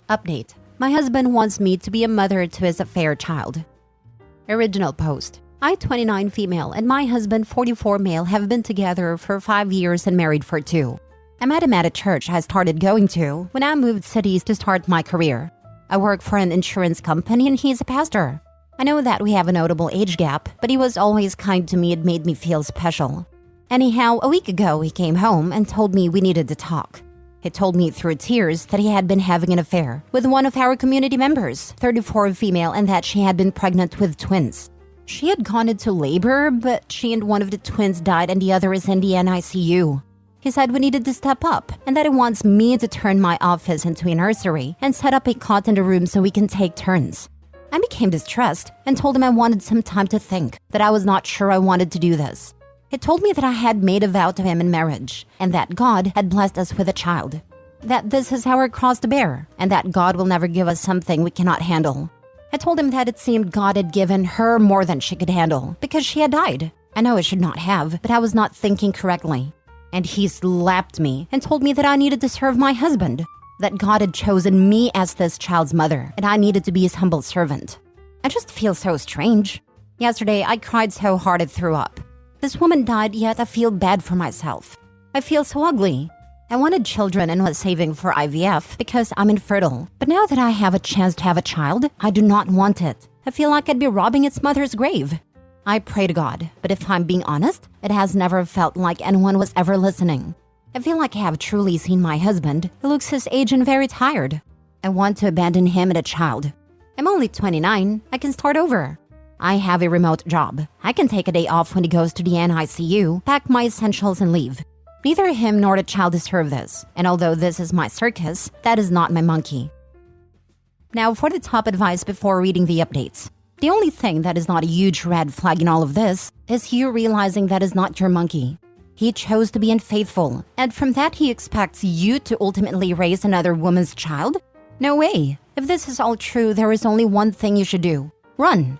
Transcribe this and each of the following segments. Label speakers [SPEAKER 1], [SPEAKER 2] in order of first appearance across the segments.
[SPEAKER 1] Update. My husband wants me to be a mother to his affair child. Original post. I, 29 female, and my husband, 44 male, have been together for 5 years and married for 2. I met him at a church I started going to when I moved cities to start my career. I work for an insurance company and he's a pastor. I know that we have a notable age gap, but he was always kind to me and made me feel special. Anyhow, a week ago he came home and told me we needed to talk. He told me through tears that he had been having an affair with one of our community members, 34 female, and that she had been pregnant with twins. She had gone into labor, but she and one of the twins died and the other is in the NICU. He said we needed to step up and that he wants me to turn my office into a nursery and set up a cot in the room so we can take turns. I became distressed and told him I wanted some time to think, that I was not sure I wanted to do this. He told me that I had made a vow to him in marriage and that God had blessed us with a child. That this is our cross to bear and that God will never give us something we cannot handle. I told him that it seemed God had given her more than she could handle because she had died. I know I should not have, but I was not thinking correctly. And he slapped me and told me that I needed to serve my husband, that God had chosen me as this child's mother and I needed to be his humble servant. I just feel so strange. Yesterday, I cried so hard I threw up. This woman died, yet I feel bad for myself. I feel so ugly. I wanted children and was saving for IVF because I'm infertile. But now that I have a chance to have a child, I do not want it. I feel like I'd be robbing its mother's grave. I pray to God, but if I'm being honest, it has never felt like anyone was ever listening. I feel like I have truly seen my husband. He looks his age and very tired. I want to abandon him and a child. I'm only 29. I can start over. I have a remote job. I can take a day off when he goes to the NICU, pack my essentials and leave. Neither him nor the child deserve this, and although this is my circus, that is not my monkey. Now for the top advice before reading the updates. The only thing that is not a huge red flag in all of this is you realizing that is not your monkey. He chose to be unfaithful, and from that he expects you to ultimately raise another woman's child? No way. If this is all true, there is only one thing you should do. Run.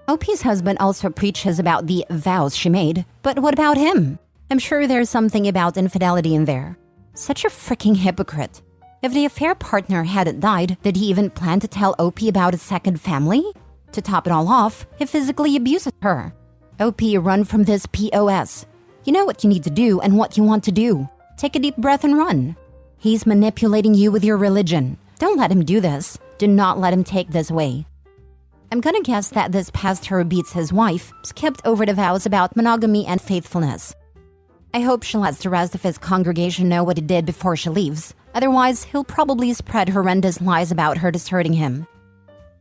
[SPEAKER 1] OP's husband also preaches about the vows she made, but what about him? I'm sure there's something about infidelity in there. Such a freaking hypocrite. If the affair partner hadn't died, did he even plan to tell OP about his second family? To top it all off, he physically abuses her. OP, run from this POS. You know what you need to do and what you want to do. Take a deep breath and run. He's manipulating you with your religion. Don't let him do this. Do not let him take this away. I'm gonna guess that this pastor who beats his wife skipped over the vows about monogamy and faithfulness. I hope she lets the rest of his congregation know what he did before she leaves. Otherwise, he'll probably spread horrendous lies about her deserting him.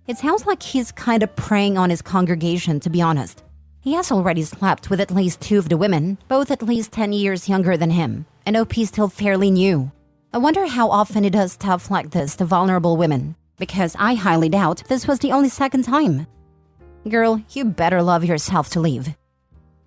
[SPEAKER 1] It sounds like he's kind of preying on his congregation, to be honest. He has already slept with at least 2 of the women, both at least 10 years younger than him, and OP still fairly new. I wonder how often he does stuff like this to vulnerable women, because I highly doubt this was the only second time. Girl, you better love yourself to leave.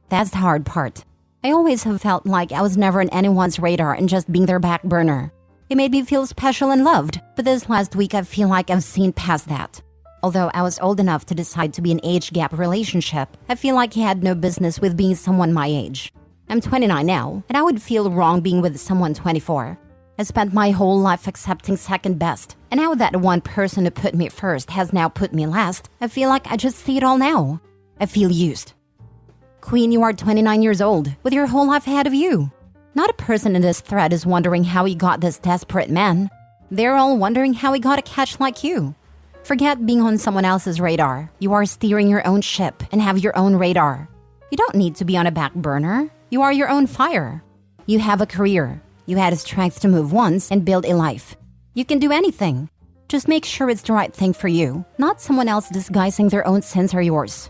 [SPEAKER 1] That's the hard part. I always have felt like I was never on anyone's radar and just being their back burner. It made me feel special and loved, but this last week I feel like I've seen past that. Although I was old enough to decide to be an age gap relationship, I feel like he had no business with being someone my age. I'm 29 now, and I would feel wrong being with someone 24. I spent my whole life accepting second best, and now that one person who put me first has now put me last, I feel like I just see it all now. I feel used. Queen, you are 29 years old, with your whole life ahead of you. Not a person in this thread is wondering how he got this desperate man. They're all wondering how he got a catch like you. Forget being on someone else's radar. You are steering your own ship and have your own radar. You don't need to be on a back burner. You are your own fire. You have a career. You had the strength to move once and build a life. You can do anything. Just make sure it's the right thing for you, not someone else disguising their own sins or yours.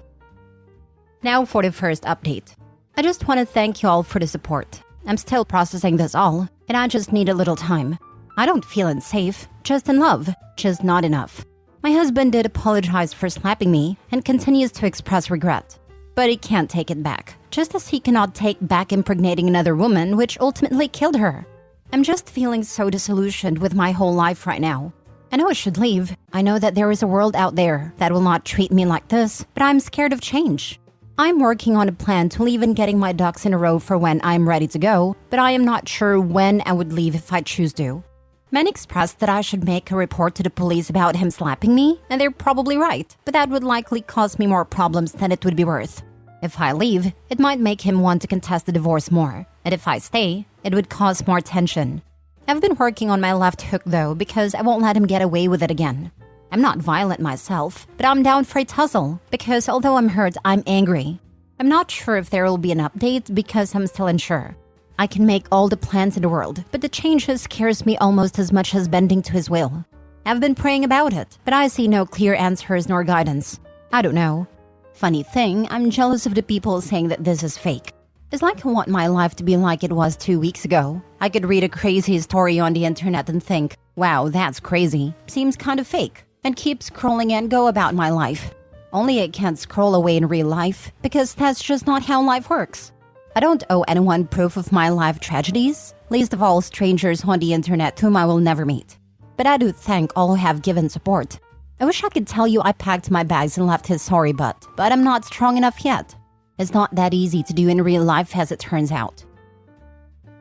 [SPEAKER 1] Now for the first update. I just want to thank you all for the support. I'm still processing this all, and I just need a little time. I don't feel unsafe, just in love, just not enough. My husband did apologize for slapping me and continues to express regret. But he can't take it back, just as he cannot take back impregnating another woman, which ultimately killed her. I'm just feeling so disillusioned with my whole life right now. I know I should leave. I know that there is a world out there that will not treat me like this, but I'm scared of change. I'm working on a plan to leave and getting my ducks in a row for when I'm ready to go, but I am not sure when I would leave if I choose to. Many expressed that I should make a report to the police about him slapping me, and they're probably right, but that would likely cause me more problems than it would be worth. If I leave, it might make him want to contest the divorce more, and if I stay, it would cause more tension. I've been working on my left hook though, because I won't let him get away with it again. I'm not violent myself, but I'm down for a tussle, because although I'm hurt, I'm angry. I'm not sure if there will be an update because I'm still unsure. I can make all the plans in the world, but the changes scares me almost as much as bending to his will. I've been praying about it, but I see no clear answers nor guidance. I don't know. Funny thing, I'm jealous of the people saying that this is fake. It's like I want my life to be like it was 2 weeks ago. I could read a crazy story on the internet and think, wow, that's crazy. Seems kind of fake. And keep scrolling and go about my life. Only I can't scroll away in real life, because that's just not how life works. I don't owe anyone proof of my life tragedies, least of all strangers on the internet whom I will never meet. But I do thank all who have given support. I wish I could tell you I packed my bags and left his sorry butt, but I'm not strong enough yet. It's not that easy to do in real life as it turns out.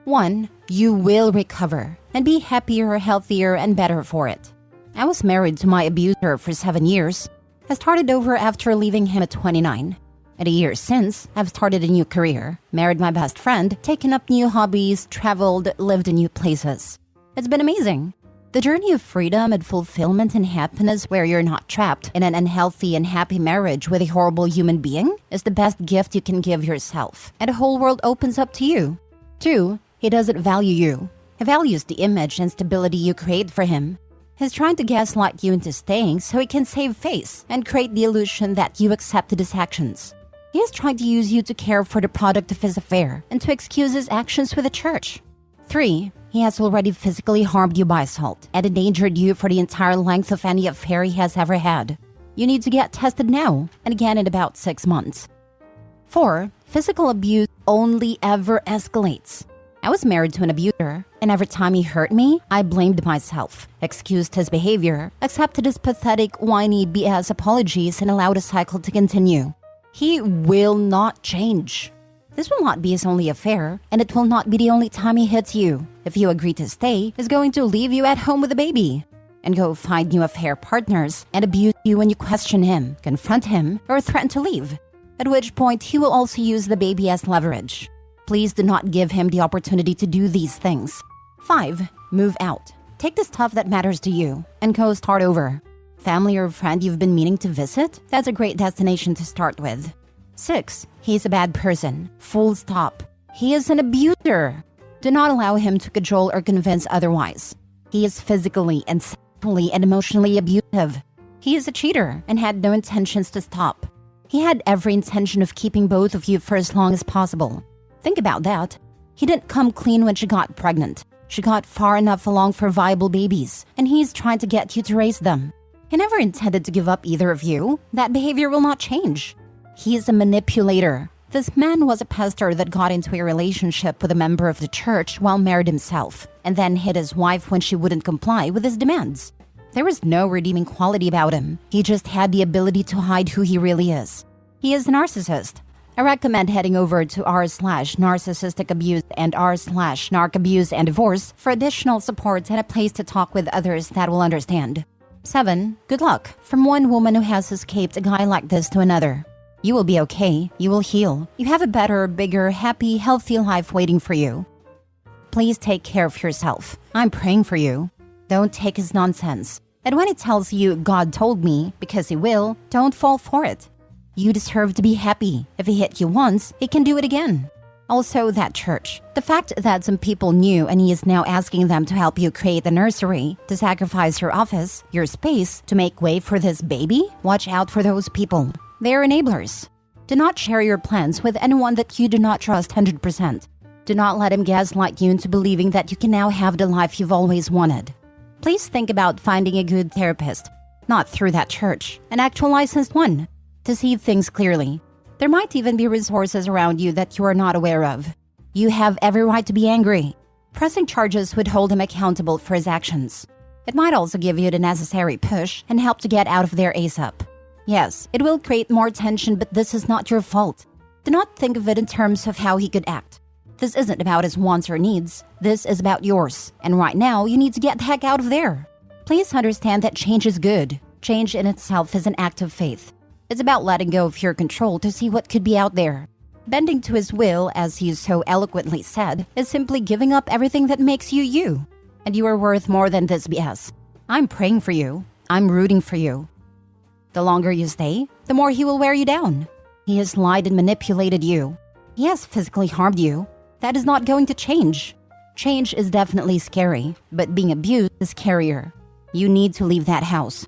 [SPEAKER 1] 1. You will recover and be happier, healthier, and better for it. I was married to my abuser for 7 years. I started over after leaving him at 29. At a year since, I've started a new career, married my best friend, taken up new hobbies, traveled, lived in new places. It's been amazing. The journey of freedom and fulfillment and happiness where you're not trapped in an unhealthy and happy marriage with a horrible human being is the best gift you can give yourself, and the whole world opens up to you. 2. He doesn't value you. He values the image and stability you create for him. He's trying to gaslight you into staying so he can save face and create the illusion that you accepted his actions. He is trying to use you to care for the product of his affair and to excuse his actions with the church. 3. He has already physically harmed you by assault and endangered you for the entire length of any affair he has ever had. You need to get tested now and again in about 6 months. 4. Physical abuse only ever escalates. I was married to an abuser, and every time he hurt me, I blamed myself, excused his behavior, accepted his pathetic, whiny BS apologies, and allowed the cycle to continue. He will not change. This will not be his only affair, and it will not be the only time he hits you. If you agree to stay, he's going to leave you at home with a baby and go find new affair partners and abuse you when you question him, confront him, or threaten to leave. At which point, he will also use the baby as leverage. Please do not give him the opportunity to do these things. 5. Move out. Take the stuff that matters to you and go start over. Family or friend you've been meaning to visit? That's a great destination to start with. 6. He's a bad person. Full stop. He is an abuser. Do not allow him to cajole or convince otherwise. He is physically and sexually and emotionally abusive. He is a cheater and had no intentions to stop. He had every intention of keeping both of you for as long as possible. Think about that. He didn't come clean when she got pregnant. She got far enough along for viable babies, and he's trying to get you to raise them. He never intended to give up either of you. That behavior will not change. He is a manipulator. This man was a pastor that got into a relationship with a member of the church while married himself, and then hit his wife when she wouldn't comply with his demands. There was no redeeming quality about him. He just had the ability to hide who he really is. He is a narcissist. I recommend heading over to r/narcissistic abuse and r/narc abuse and divorce for additional support and a place to talk with others that will understand. 7. Good luck from one woman who has escaped a guy like this to another. You will be okay. You will heal. You have a better, bigger, happy, healthy life waiting for you. Please take care of yourself. I'm praying for you. Don't take his nonsense. And when he tells you God told me, because he will, don't fall for it. You deserve to be happy. If he hit you once, he can do it again. Also, that church. The fact that some people knew and he is now asking them to help you create the nursery, to sacrifice your office, your space, to make way for this baby, watch out for those people. They are enablers. Do not share your plans with anyone that you do not trust 100%. Do not let him gaslight you into believing that you can now have the life you've always wanted. Please think about finding a good therapist, not through that church, an actual licensed one, to see things clearly. There might even be resources around you that you are not aware of. You have every right to be angry. Pressing charges would hold him accountable for his actions. It might also give you the necessary push and help to get out of there ASAP.
[SPEAKER 2] Yes, it will create more tension, but this is not your fault. Do not think of it in terms of how he could act. This isn't about his wants or needs. This is about yours. And right now, you need to get the heck out of there. Please understand that change is good. Change in itself is an act of faith. It's about letting go of your control to see what could be out there. Bending to his will, as he so eloquently said, is simply giving up everything that makes you you. And you are worth more than this BS. I'm praying for you. I'm rooting for you. The longer you stay, the more he will wear you down. He has lied and manipulated you. He has physically harmed you. That is not going to change. Change is definitely scary, but being abused is scarier. You need to leave that house.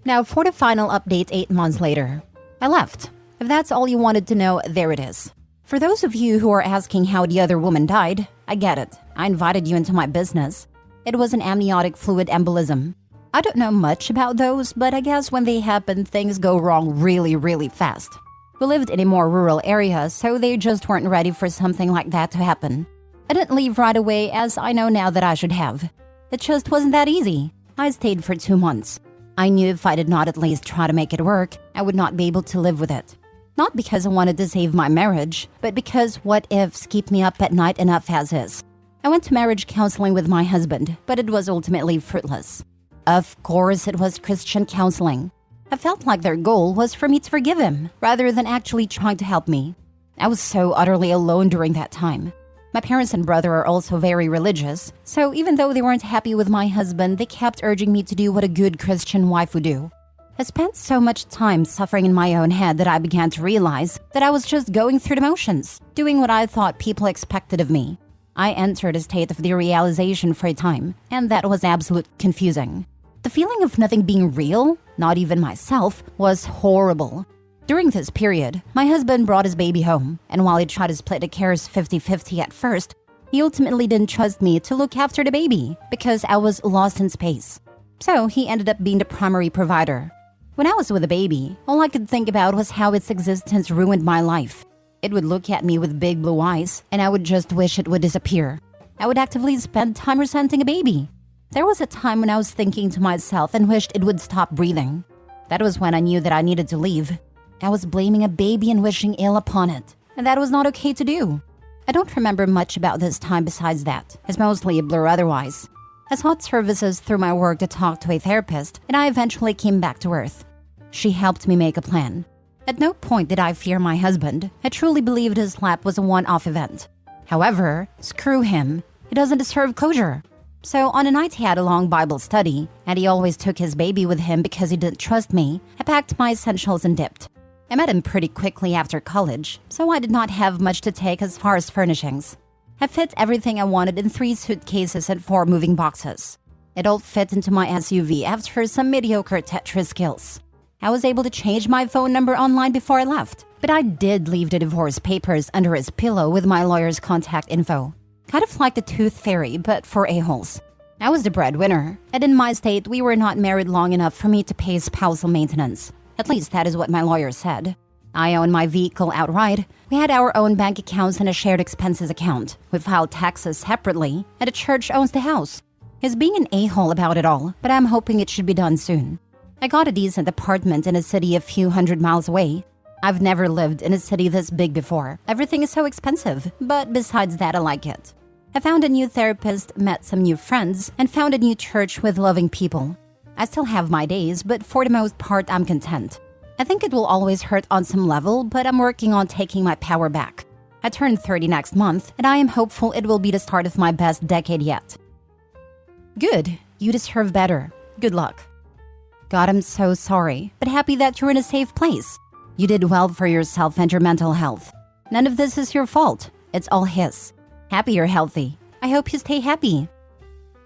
[SPEAKER 2] Now for the final update 8 months later. I left. If that's all you wanted to know, there it is. For those of you who are asking how the other woman died, I get it. I invited you into my business. It was an amniotic fluid embolism. I don't know much about those, but I guess when they happen, things go wrong really, really fast. We lived in a more rural area, so they just weren't ready for something like that to happen. I didn't leave right away, as I know now that I should have. It just wasn't that easy. I stayed for 2 months. I knew if I did not at least try to make it work, I would not be able to live with it. Not because I wanted to save my marriage, but because what ifs keep me up at night enough as is. I went to marriage counseling with my husband, but it was ultimately fruitless. Of course, it was Christian counseling. I felt like their goal was for me to forgive him, rather than actually trying to help me. I was so utterly alone during that time. My parents and brother are also very religious, so even though they weren't happy with my husband, they kept urging me to do what a good Christian wife would do. I spent so much time suffering in my own head that I began to realize that I was just going through the motions, doing what I thought people expected of me. I entered a state of derealization for a time, and that was absolutely confusing. The feeling of nothing being real, not even myself, was horrible. During this period, my husband brought his baby home, and while he tried to split the cares 50-50 at first, he ultimately didn't trust me to look after the baby because I was lost in space. So he ended up being the primary provider. When I was with the baby, all I could think about was how its existence ruined my life. It would look at me with big blue eyes, and I would just wish it would disappear. I would actively spend time resenting a baby. There was a time when I was thinking to myself and wished it would stop breathing. That was when I knew that I needed to leave. I was blaming a baby and wishing ill upon it, and that was not okay to do. I don't remember much about this time besides that. It's mostly a blur otherwise. I sought services through my work to talk to a therapist, and I eventually came back to earth. She helped me make a plan. At no point did I fear my husband. I truly believed his slap was a one-off event. However, screw him. He doesn't deserve closure. So on a night he had a long Bible study, and he always took his baby with him because he didn't trust me, I packed my essentials and dipped. I met him pretty quickly after college, so I did not have much to take as far as furnishings. I fit everything I wanted in 3 suitcases and 4 moving boxes. It all fit into my SUV after some mediocre Tetris skills. I was able to change my phone number online before I left, but I did leave the divorce papers under his pillow with my lawyer's contact info. Kind of like the tooth fairy, but for a-holes. I was the breadwinner, and in my state, we were not married long enough for me to pay spousal maintenance. At least that is what my lawyer said. I own my vehicle outright. We had our own bank accounts and a shared expenses account. We filed taxes separately, and the church owns the house. He's being an a-hole about it all, but I'm hoping it should be done soon. I got a decent apartment in a city a few hundred miles away. I've never lived in a city this big before. Everything is so expensive, but besides that, I like it. I found a new therapist, met some new friends, and found a new church with loving people. I still have my days, but for the most part, I'm content. I think it will always hurt on some level, but I'm working on taking my power back. I turn 30 next month, and I am hopeful it will be the start of my best decade yet. Good. You deserve better. Good luck. God, I'm so sorry, but happy that you're in a safe place. You did well for yourself and your mental health. None of this is your fault. It's all his. Happy you're healthy. I hope you stay happy.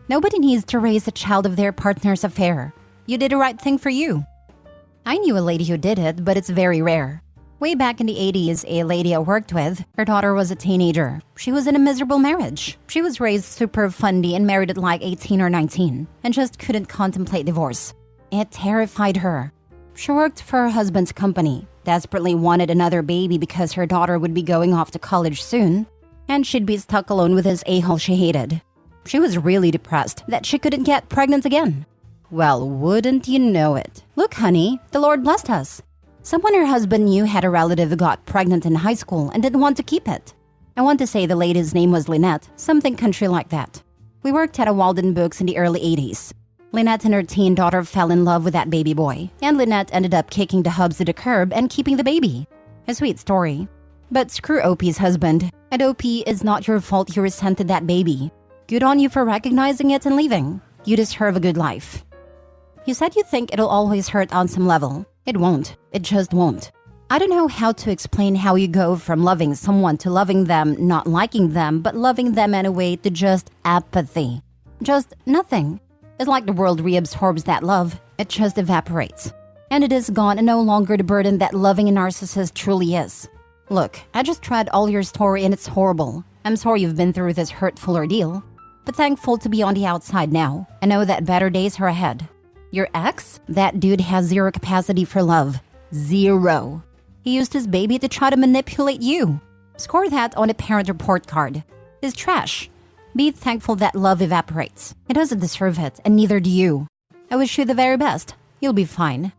[SPEAKER 2] Nobody needs to raise a child of their partner's affair. You did the right thing for you. I knew a lady who did it, but it's very rare. Way back in the 80s, a lady I worked with, her daughter was a teenager. She was in a miserable marriage. She was raised super fundy and married at like 18 or 19, and just couldn't contemplate divorce. It terrified her. She worked for her husband's company, desperately wanted another baby because her daughter would be going off to college soon, and she'd be stuck alone with this a-hole she hated. She was really depressed that she couldn't get pregnant again. Well, wouldn't you know it? Look, honey, the Lord blessed us. Someone her husband knew had a relative who got pregnant in high school and didn't want to keep it. I want to say the lady's name was Lynette, something country like that. We worked at a Walden Books in the early 80s. Lynette and her teen daughter fell in love with that baby boy, and Lynette ended up kicking the hubs to the curb and keeping the baby. A sweet story. But screw OP's husband. And OP, is not your fault you resented that baby. Good on you for recognizing it and leaving. You deserve a good life. You said you think it'll always hurt on some level. It won't. It just won't. I don't know how to explain how you go from loving someone to loving them, not liking them, but loving them anyway, to just apathy. Just nothing. It's like the world reabsorbs that love. It just evaporates. And it is gone and no longer the burden that loving a narcissist truly is. Look, I just read all your story and it's horrible. I'm sorry you've been through this hurtful ordeal. But thankful to be on the outside now. I know that better days are ahead. Your ex? That dude has zero capacity for love. Zero. He used his baby to try to manipulate you. Score that on a parent report card. He's trash. Be thankful that love evaporates. He doesn't deserve it, and neither do you. I wish you the very best. You'll be fine.